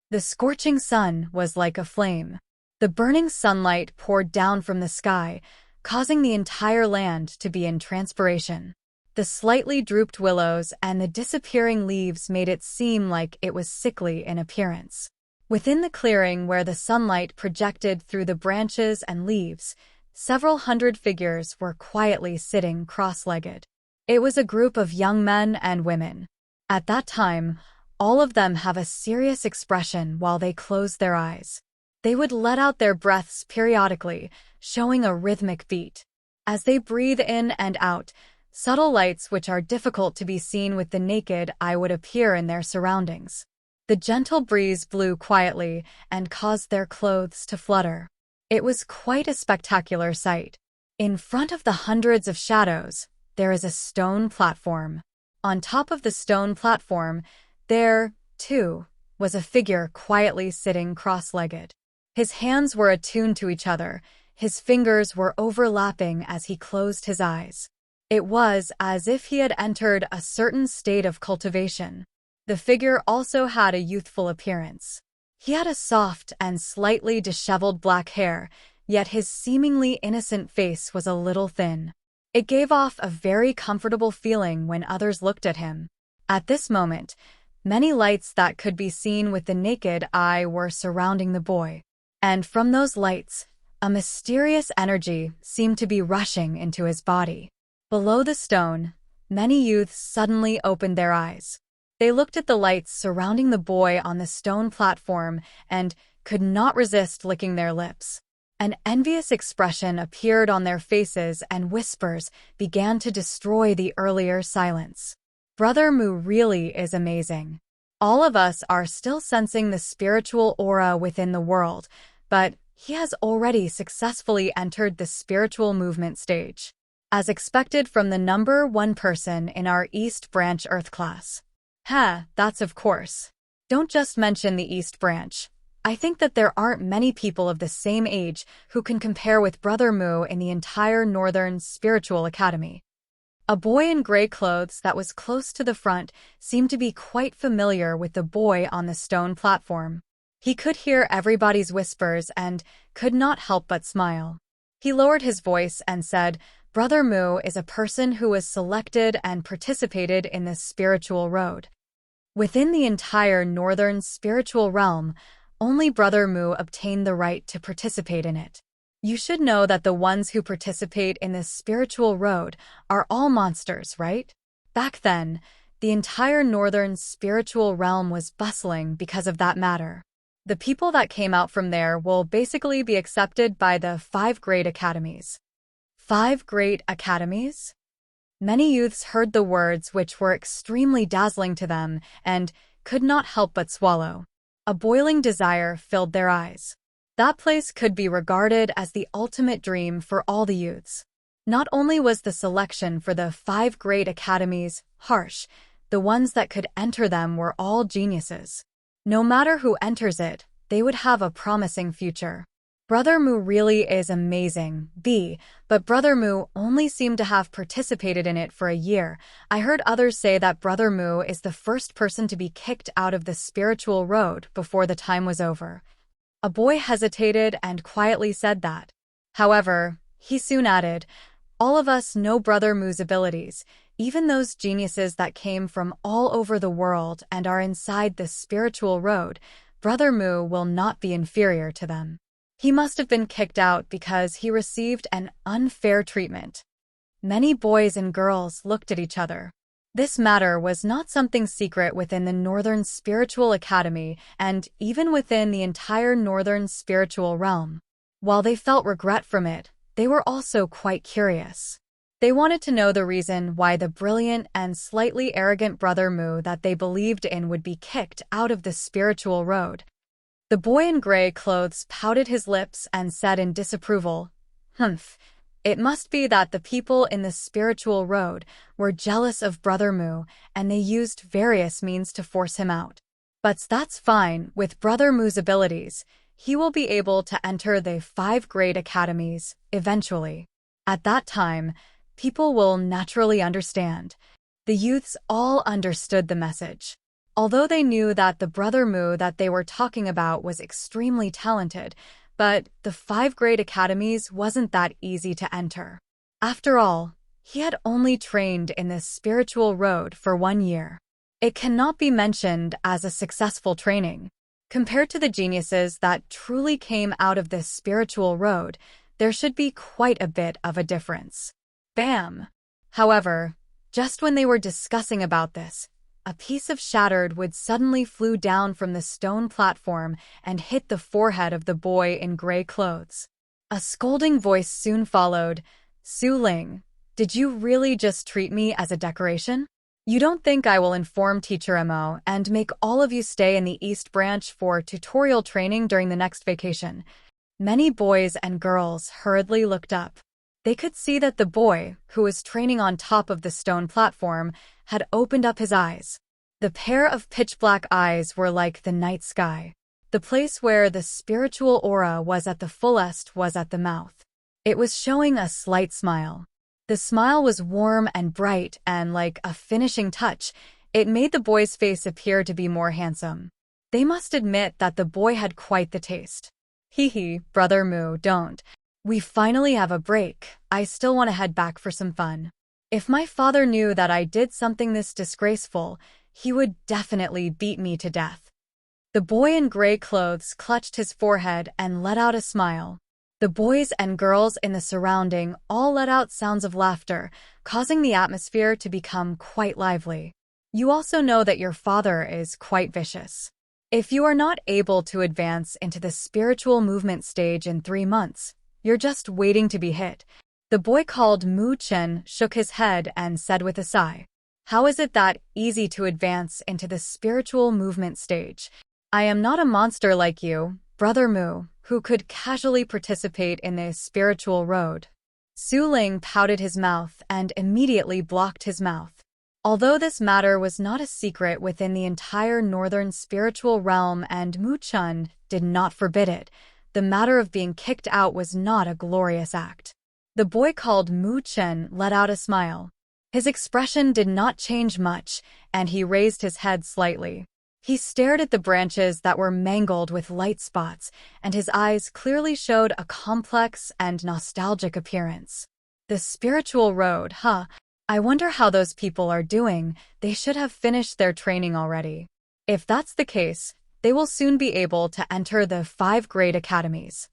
The scorching sun was like a flame. The burning sunlight poured down from the sky, causing the entire land to be in transpiration. The slightly drooped willows and the disappearing leaves made it seem like it was sickly in appearance. Within the clearing where the sunlight projected through the branches and leaves, several hundred figures were quietly sitting cross-legged. It was a group of young men and women. At that time, all of them have a serious expression while they closed their eyes. They would let out their breaths periodically, showing a rhythmic beat. As they breathe in and out, subtle lights which are difficult to be seen with the naked eye would appear in their surroundings. The gentle breeze blew quietly and caused their clothes to flutter. It was quite a spectacular sight. In front of the hundreds of shadows, there is a stone platform. On top of the stone platform, there, too, was a figure quietly sitting cross-legged. His hands were attuned to each other, his fingers were overlapping as he closed his eyes. It was as if he had entered a certain state of cultivation. The figure also had a youthful appearance. He had a soft and slightly disheveled black hair, yet his seemingly innocent face was a little thin. It gave off a very comfortable feeling when others looked at him. At this moment, many lights that could be seen with the naked eye were surrounding the boy. And from those lights, a mysterious energy seemed to be rushing into his body. Below the stone, many youths suddenly opened their eyes. They looked at the lights surrounding the boy on the stone platform and could not resist licking their lips. An envious expression appeared on their faces and whispers began to destroy the earlier silence. Brother Mu really is amazing. All of us are still sensing the spiritual aura within the world, but he has already successfully entered the spiritual movement stage. As expected from the number 1 person in our East Branch Earth class. That's of course. Don't just mention the East Branch. I think that there aren't many people of the same age who can compare with Brother Mu in the entire Northern Spiritual Academy. A boy in gray clothes that was close to the front seemed to be quite familiar with the boy on the stone platform. He could hear everybody's whispers and could not help but smile. He lowered his voice and said, Brother Mu is a person who was selected and participated in the spiritual road. Within the entire Northern Spiritual Realm, only Brother Mu obtained the right to participate in it. You should know that the ones who participate in this spiritual road are all monsters, right? Back then, the entire Northern Spiritual Realm was bustling because of that matter. The people that came out from there will basically be accepted by the 5 great academies. 5 great academies? Many youths heard the words which were extremely dazzling to them and could not help but swallow. A boiling desire filled their eyes. That place could be regarded as the ultimate dream for all the youths. Not only was the selection for the 5 great academies harsh, the ones that could enter them were all geniuses. No matter who enters it, they would have a promising future. Brother Mu really is amazing, but Brother Mu only seemed to have participated in it for a year. I heard others say that Brother Mu is the first person to be kicked out of the spiritual road before the time was over. A boy hesitated and quietly said that. However, he soon added, all of us know Brother Mu's abilities, even those geniuses that came from all over the world and are inside the spiritual road. Brother Mu will not be inferior to them. He must have been kicked out because he received an unfair treatment. Many boys and girls looked at each other. This matter was not something secret within the Northern Spiritual Academy and even within the entire Northern Spiritual Realm. While they felt regret from it, they were also quite curious. They wanted to know the reason why the brilliant and slightly arrogant Brother Mu that they believed in would be kicked out of the spiritual road. The boy in gray clothes pouted his lips and said in disapproval, It must be that the people in the spiritual road were jealous of Brother Mu and they used various means to force him out. But that's fine. With Brother Mu's abilities, he will be able to enter the 5 great academies eventually. At that time, people will naturally understand. The youths all understood the message. Although they knew that the brother Mu that they were talking about was extremely talented, but the 5 grade academies wasn't that easy to enter. After all, he had only trained in this spiritual road for 1 year. It cannot be mentioned as a successful training. Compared to the geniuses that truly came out of this spiritual road, there should be quite a bit of a difference. Bam! However, just when they were discussing about this, a piece of shattered wood suddenly flew down from the stone platform and hit the forehead of the boy in gray clothes. A scolding voice soon followed. Su Ling, did you really just treat me as a decoration? You don't think I will inform Teacher Mo and make all of you stay in the East Branch for tutorial training during the next vacation? Many boys and girls hurriedly looked up. They could see that the boy, who was training on top of the stone platform, had opened up his eyes. The pair of pitch-black eyes were like the night sky. The place where the spiritual aura was at the fullest was at the mouth. It was showing a slight smile. The smile was warm and bright, and like a finishing touch, it made the boy's face appear to be more handsome. They must admit that the boy had quite the taste. Hee, Brother Mu, don't. We finally have a break. I still want to head back for some fun. If my father knew that I did something this disgraceful, he would definitely beat me to death. The boy in gray clothes clutched his forehead and let out a smile. The boys and girls in the surrounding all let out sounds of laughter, causing the atmosphere to become quite lively. You also know that your father is quite vicious. If you are not able to advance into the spiritual movement stage in 3 months, you're just waiting to be hit. The boy called Mu Chen shook his head and said with a sigh, "How is it that easy to advance into the spiritual movement stage? I am not a monster like you, Brother Mu, who could casually participate in the spiritual road." Su Ling pouted his mouth and immediately blocked his mouth. Although this matter was not a secret within the entire northern spiritual realm and Mu Chen did not forbid it, the matter of being kicked out was not a glorious act. The boy called Mu Chen let out a smile. His expression did not change much, and he raised his head slightly. He stared at the branches that were mangled with light spots, and his eyes clearly showed a complex and nostalgic appearance. The spiritual road, huh? I wonder how those people are doing. They should have finished their training already. If that's the case, they will soon be able to enter the 5-grade academies.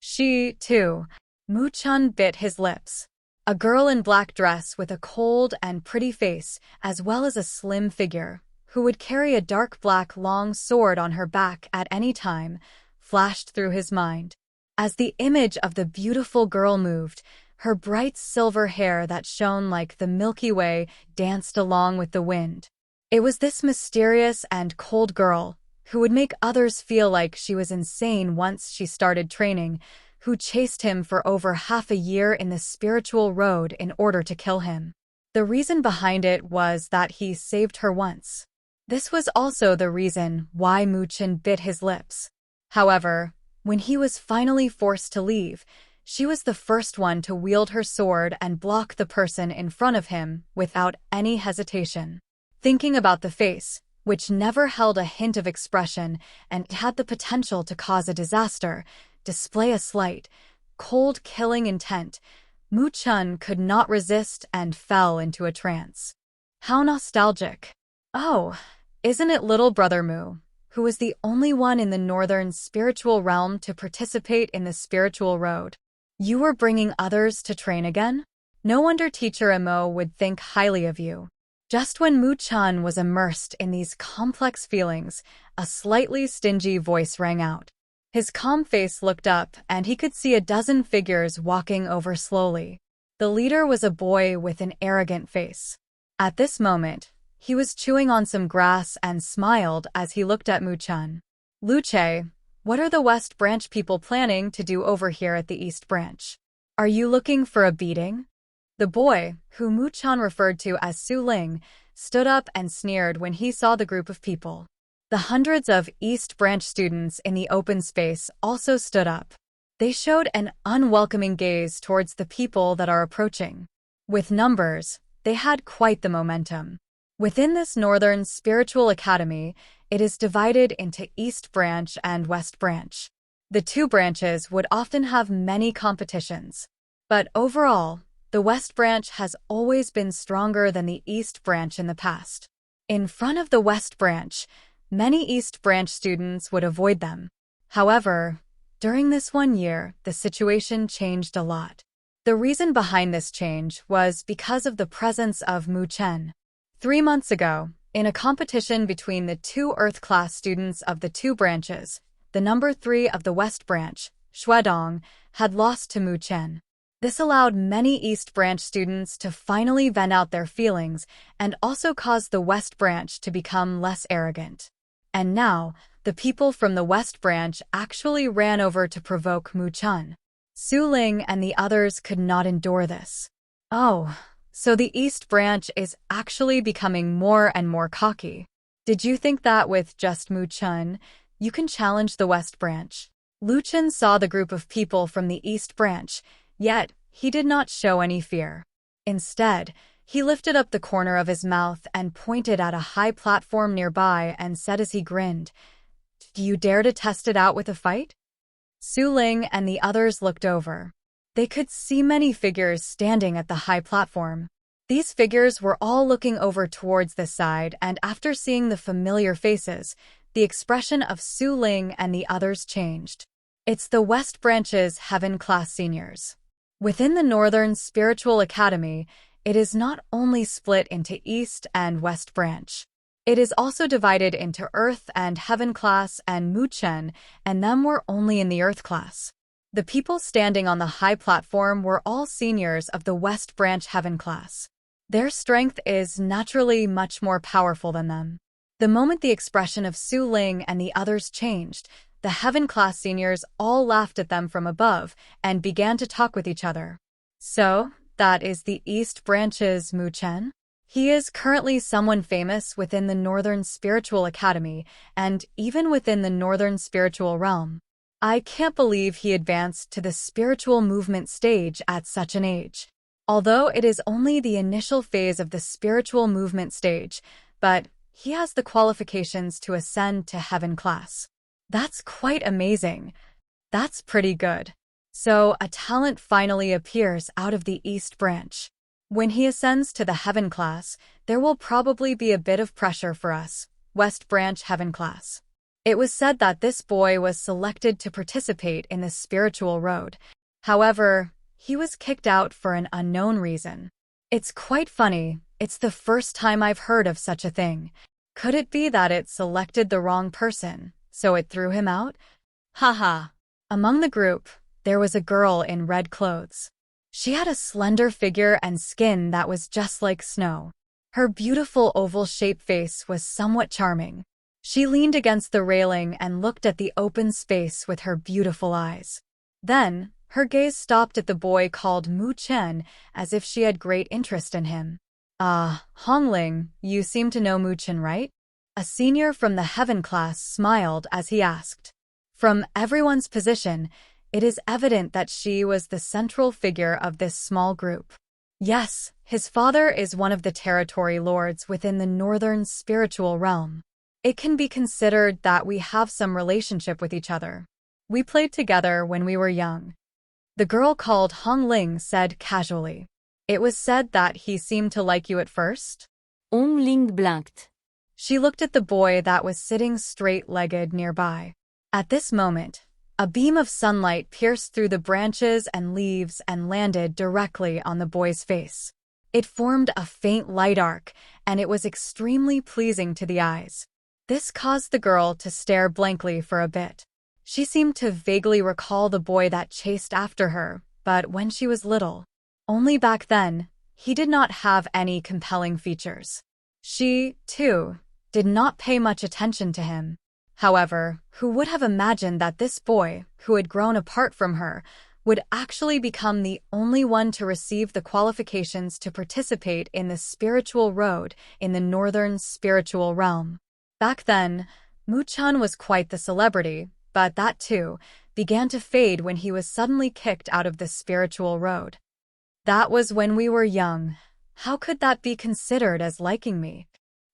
She, too. Mu Chen bit his lips. A girl in black dress with a cold and pretty face, as well as a slim figure, who would carry a dark black long sword on her back at any time, flashed through his mind. As the image of the beautiful girl moved, her bright silver hair that shone like the Milky Way danced along with the wind. It was this mysterious and cold girl, who would make others feel like she was insane once she started training, who chased him for over half a year in the spiritual road in order to kill him. The reason behind it was that he saved her once. This was also the reason why Mu Chen bit his lips. However, when he was finally forced to leave, she was the first one to wield her sword and block the person in front of him without any hesitation. Thinking about the face, which never held a hint of expression and had the potential to cause a disaster, display a slight, cold killing intent, Mu Chen could not resist and fell into a trance. How nostalgic. Oh, isn't it little Brother Mu, who was the only one in the northern spiritual realm to participate in the spiritual road? You were bringing others to train again? No wonder Teacher Mo would think highly of you. Just when Mu Chen was immersed in these complex feelings, a slightly stingy voice rang out. His calm face looked up, and he could see a dozen figures walking over slowly. The leader was a boy with an arrogant face. At this moment, he was chewing on some grass and smiled as he looked at Mu Chen. "Luce, what are the West Branch people planning to do over here at the East Branch? Are you looking for a beating?" The boy, who Mu Chen referred to as Su Ling, stood up and sneered when he saw the group of people. The hundreds of East Branch students in the open space also stood up. They showed an unwelcoming gaze towards the people that are approaching. With numbers, they had quite the momentum. Within this Northern Spiritual Academy, it is divided into East Branch and West Branch. The two branches would often have many competitions, but overall, the West Branch has always been stronger than the East Branch in the past. In front of the West Branch, many East Branch students would avoid them. However, during this one year, the situation changed a lot. The reason behind this change was because of the presence of Mu Chen. 3 months ago, in a competition between the two Earth class students of the two branches, the number 3 of the West Branch, Shuedong, had lost to Mu Chen. This allowed many East Branch students to finally vent out their feelings and also caused the West Branch to become less arrogant. And now, the people from the West Branch actually ran over to provoke Mu Chen. Su Ling and the others could not endure this. Oh, so the East Branch is actually becoming more and more cocky. Did you think that with just Mu Chen, you can challenge the West Branch? Lu Chen saw the group of people from the East Branch, yet he did not show any fear. Instead, he lifted up the corner of his mouth and pointed at a high platform nearby and said as he grinned, "Do you dare to test it out with a fight?" Su Ling and the others looked over. They could see many figures standing at the high platform. These figures were all looking over towards this side, and after seeing the familiar faces, the expression of Su Ling and the others changed. It's the West Branch's Heaven Class seniors. Within the Northern Spiritual Academy, it is not only split into East and West Branch. It is also divided into Earth and Heaven Class, and Mu Chen and them were only in the Earth Class. The people standing on the high platform were all seniors of the West Branch Heaven Class. Their strength is naturally much more powerful than them. The moment the expression of Su Ling and the others changed, the Heaven Class seniors all laughed at them from above and began to talk with each other. So, that is the East Branch's Mu Chen? He is currently someone famous within the Northern Spiritual Academy and even within the Northern Spiritual Realm. I can't believe he advanced to the spiritual movement stage at such an age. Although it is only the initial phase of the spiritual movement stage, but he has the qualifications to ascend to Heaven Class. That's quite amazing. That's pretty good. So a talent finally appears out of the East Branch. When he ascends to the Heaven Class, there will probably be a bit of pressure for us, West Branch Heaven Class. It was said that this boy was selected to participate in the spiritual road. However, he was kicked out for an unknown reason. It's quite funny. It's the first time I've heard of such a thing. Could it be that it selected the wrong person, so it threw him out? Haha. Among the group, there was a girl in red clothes. She had a slender figure and skin that was just like snow. Her beautiful oval-shaped face was somewhat charming. She leaned against the railing and looked at the open space with her beautiful eyes. Then, her gaze stopped at the boy called Mu Chen as if she had great interest in him. Hongling, you seem to know Mu Chen, right? A senior from the Heaven Class smiled as he asked. From everyone's position, it is evident that she was the central figure of this small group. Yes, his father is one of the territory lords within the Northern Spiritual Realm. It can be considered that we have some relationship with each other. We played together when we were young. The girl called Hong Ling said casually. It was said that he seemed to like you at first? Hong Ling blinked. She looked at the boy that was sitting straight-legged nearby. At this moment, a beam of sunlight pierced through the branches and leaves and landed directly on the boy's face. It formed a faint light arc, and it was extremely pleasing to the eyes. This caused the girl to stare blankly for a bit. She seemed to vaguely recall the boy that chased after her, but when she was little. Only back then, he did not have any compelling features. She, too, did not pay much attention to him. However, who would have imagined that this boy, who had grown apart from her, would actually become the only one to receive the qualifications to participate in the spiritual road in the Northern Spiritual Realm. Back then, Mu Chen was quite the celebrity, but that too began to fade when he was suddenly kicked out of the spiritual road. That was when we were young. How could that be considered as liking me?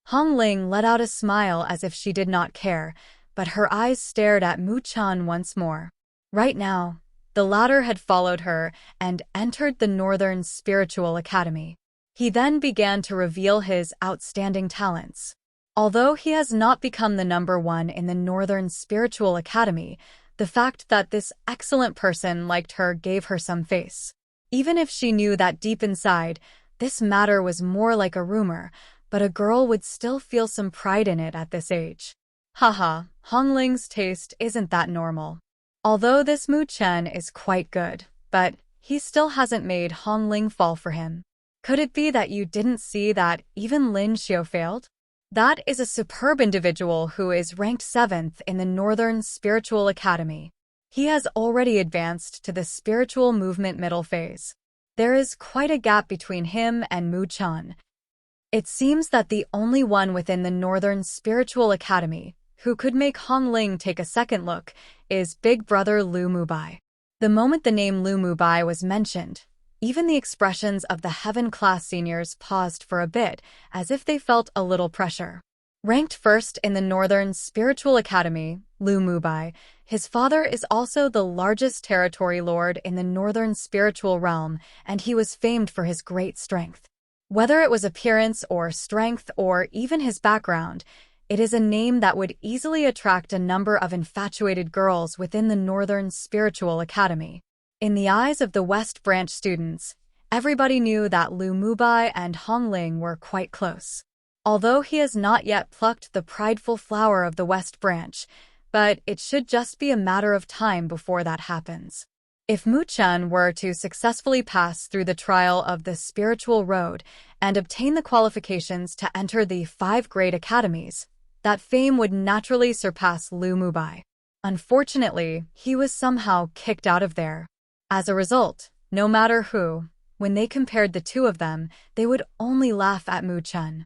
Hong Ling let out a smile as if she did not care, but her eyes stared at Mu Chan once more. Right now, the latter had followed her and entered the Northern Spiritual Academy. He then began to reveal his outstanding talents. Although he has not become the number one in the Northern Spiritual Academy, the fact that this excellent person liked her gave her some face. Even if she knew that deep inside, this matter was more like a rumor, but a girl would still feel some pride in it at this age. Haha, Hong Ling's taste isn't that normal. Although this Mu Chen is quite good, but he still hasn't made Hong Ling fall for him. Could it be that you didn't see that even Lin Xiu failed? That is a superb individual who is ranked 7th in the Northern Spiritual Academy. He has already advanced to the spiritual movement middle phase. There is quite a gap between him and Mu Chan. It seems that the only one within the Northern Spiritual Academy who could make Hong Ling take a second look is big brother Lu Mubai. The moment the name Lu Mubai was mentioned, even the expressions of the Heaven class seniors paused for a bit, as if they felt a little pressure. Ranked first in the Northern Spiritual Academy, Lu Mubai, his father is also the largest territory lord in the Northern Spiritual Realm, and he was famed for his great strength. Whether it was appearance or strength or even his background, it is a name that would easily attract a number of infatuated girls within the Northern Spiritual Academy. In the eyes of the West Branch students, everybody knew that Lu Mubai and Hong Ling were quite close. Although he has not yet plucked the prideful flower of the West Branch, but it should just be a matter of time before that happens. If Mu Chen were to successfully pass through the trial of the spiritual road and obtain the qualifications to enter the 5 great academies, that fame would naturally surpass Lu Mubai. Unfortunately, he was somehow kicked out of there. As a result, no matter who, when they compared the two of them, they would only laugh at Mu Chen.